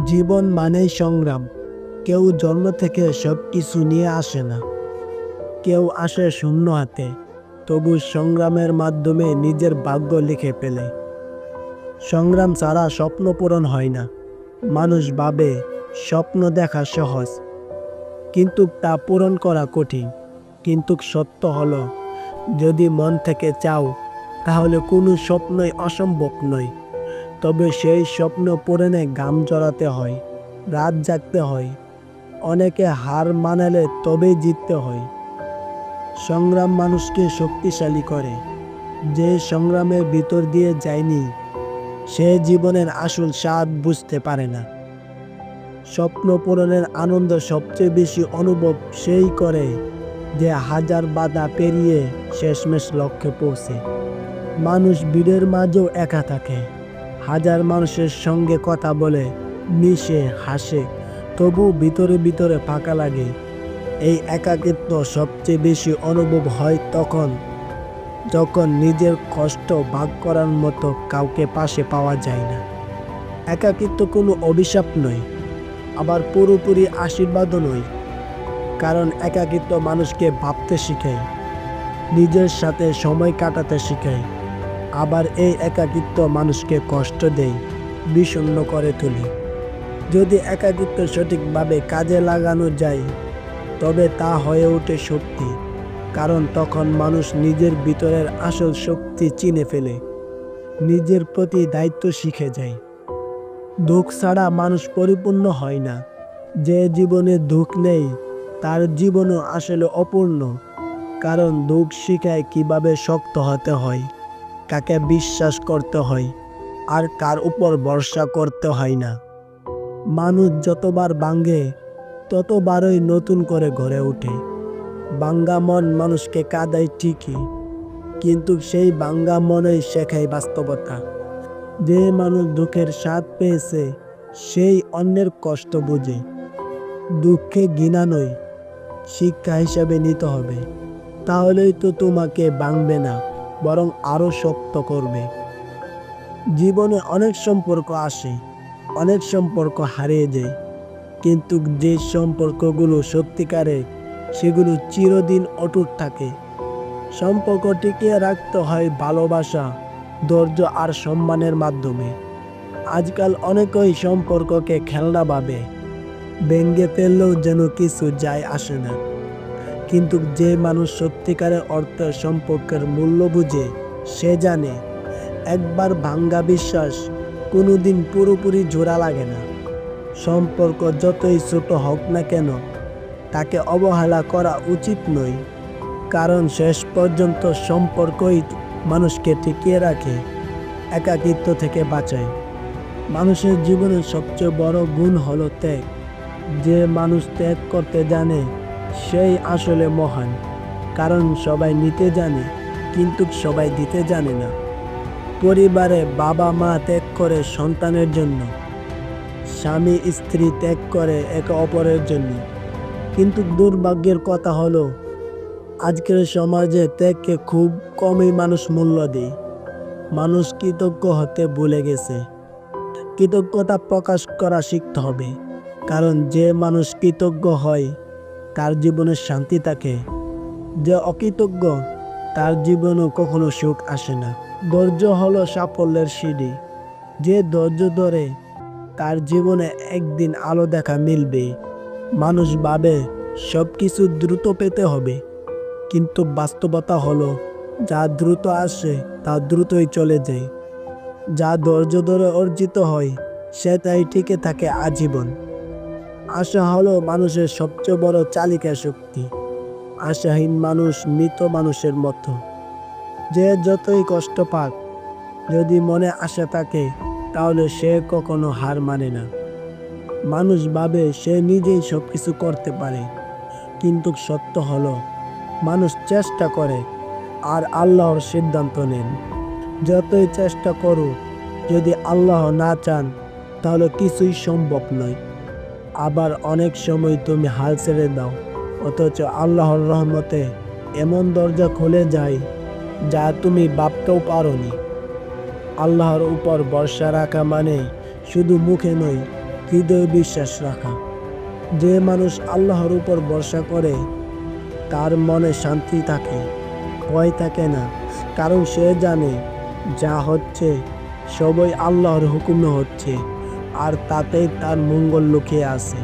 জীবন মানেই সংগ্রাম। কেউ জন্ম থেকে সব কিছু নিয়ে আসে না। কেউ আসে শূন্য হাতে, তবু সংগ্রামের মাধ্যমে নিজের ভাগ্য লিখে ফেলে। সংগ্রাম ছাড়া স্বপ্ন পূরণ হয় না। মানুষ ভাবে স্বপ্ন দেখা সহজ, কিন্তু তা পূরণ করা কঠিন। কিন্তু সত্য হলো, যদি মন থেকে চাও, তাহলে কোনো স্বপ্নই অসম্ভব নয়। তবে সেই স্বপ্ন পূরণে ঘাম ঝরাতে হয়, রাত জাগতে হয়, অনেকে হার মানালে তবেই জিততে হয়। সংগ্রাম মানুষকে শক্তিশালী করে। যে সংগ্রামের ভিতর দিয়ে যায়নি, সে জীবনের আসল স্বাদ বুঝতে পারে না। স্বপ্ন পূরণের আনন্দ সবচেয়ে বেশি অনুভব সেই করে, যে হাজার বাধা পেরিয়ে শেষমেশ লক্ষ্যে পৌঁছে। মানুষ ভিড়ের মাঝেও একা থাকে, হাজার মানুষের সঙ্গে কথা বলে, মিশে, হাসে, তবু ভিতরে ভিতরে ফাঁকা লাগে। এই একাকিত্ব সবচেয়ে বেশি অনুভব হয় তখন, যখন নিজের কষ্ট ভাগ করার মতো কাউকে পাশে পাওয়া যায় না। একাকিত্ব কোনো অভিশাপ নয়, আবার পুরোপুরি আশীর্বাদও নয়। কারণ একাকিত্ব মানুষকে ভাবতে শেখায়, নিজের সাথে সময় কাটাতে শেখায়। আবার এই একাকিত্ব মানুষকে কষ্ট দেয়, বিষণ্ণ করে তোলে। যদি একাকিত্ব সঠিকভাবে কাজে লাগানো যায়, তবে তা হয়ে ওঠে শক্তি। কারণ তখন মানুষ নিজের ভিতরের আসল শক্তি চিনে ফেলে, নিজের প্রতি দায়িত্ব শিখে যায়। দুঃখ ছাড়া মানুষ পরিপূর্ণ হয় না। যে জীবনে দুঃখ নেই, তার জীবনও আসলে অপূর্ণ। কারণ দুঃখ শিখায় কিভাবে শক্ত হতে হয়, কাকে বিশ্বাস করতে হয়, আর কার উপর ভরসা করতে হয় না। মানুষ যতবার ভাঙে, ততবারই নতুন করে গড়ে ওঠে। ভাঙ্গা মন মানুষকে কাঁদায় ঠিকই, কিন্তু সেই ভাঙ্গা মনেই শেখায় বাস্তবতা। যে মানুষ দুঃখের স্বাদ পেয়েছে, সেই অন্যের কষ্ট বোঝে। দুঃখে ঘৃণা নয়, শিক্ষা হিসাবে নিতে হবে। তাহলেই তো তোমাকে ভাঙবে না, বরং আরো শক্ত করবে। জীবনে অনেক সম্পর্ক আসে, অনেক সম্পর্ক হারিয়ে যায়, কিন্তু যে সম্পর্কগুলো সত্যিকারের, সেগুলো চিরদিন অটুট থাকে। সম্পর্ক টিকিয়ে রাখতে হয় ভালোবাসা, ধৈর্য আর সম্মানের মাধ্যমে। আজকাল অনেকেই সম্পর্ককে খেলনা ভাবে, ভেঙে ফেললেও যেন কিছু যায় আসে না। কিন্তু যে মানুষ সত্যিকারের অর্থে সম্পর্কের মূল্য বুঝে, সে জানে একবার ভাঙ্গা বিশ্বাস কোনোদিন পুরোপুরি জোড়া লাগে না। সম্পর্ক যতই ছোট হোক না কেন, তাকে অবহেলা করা উচিত নয়। কারণ শেষ পর্যন্ত সম্পর্কই মানুষকে টিকিয়ে রাখে, একাকিত্ব থেকে বাঁচায়। মানুষের জীবনের সবচেয়ে বড় গুণ হলো ত্যাগ। যে মানুষ ত্যাগ করতে জানে, সেই আসলে মহান। কারণ সবাই নিতে জানে, কিন্তু সবাই দিতে জানে না। পরিবারে বাবা মা ত্যাগ করে সন্তানের জন্য, স্বামী স্ত্রী ত্যাগ করে একে অপরের জন্য। কিন্তু দুর্ভাগ্যের কথা হলো, আজকের সমাজে ত্যাগকে খুব কমই মানুষ মূল্য দেয়। মানুষ কৃতজ্ঞ হতে ভুলে গেছে। কৃতজ্ঞতা প্রকাশ করা শিখতে হবে। কারণ যে মানুষ কৃতজ্ঞ হয়, তার জীবনে শান্তি থাকে। যে অকৃতজ্ঞ, তার জীবনেও কখনো সুখ আসে না। ধৈর্য হলো সাফল্যের সিঁড়ি। যে ধৈর্য ধরে, তার জীবনে একদিন আলো দেখা মিলবে। মানুষ ভাবে সবকিছু দ্রুত পেতে হবে, কিন্তু বাস্তবতা হলো, যা দ্রুত আসে তা দ্রুতই চলে যায়। যা ধৈর্য ধরে অর্জিত হয়, সেটাই টিকে থাকে আজীবন। আশা হলো মানুষের সবচেয়ে বড় চালিকা শক্তি। আশাহীন মানুষ মৃত মানুষের মতো। যে যতই কষ্ট পাক, যদি মনে আশা থাকে, তাহলে সে কখনো হার মানে না। মানুষ ভাবে সে নিজেই সবকিছু করতে পারে, কিন্তু সত্য হলো, মানুষ চেষ্টা করে আর আল্লাহর সিদ্ধান্ত নেন। যতই চেষ্টা করো, যদি আল্লাহ না চান, তাহলে কিছুই সম্ভব নয়। আবার অনেক সময় তুমি হাল ছেড়ে দাও, অথচ আল্লাহর রহমতে এমন দরজা খুলে যায়, যা তুমি ভাবতেও পারোনি। আল্লাহর উপর ভরসা রাখা মানে শুধু মুখে নয়, হৃদয়ে বিশ্বাস রাখা। যে মানুষ আল্লাহর উপর ভরসা করে তার মনে শান্তি থাকে, ভয় থাকে না, কারণ সে জানে যা হচ্ছে সবই আল্লাহর হুকুমে হচ্ছে আর তাতেই তার মঙ্গল লুকিয়ে আছে।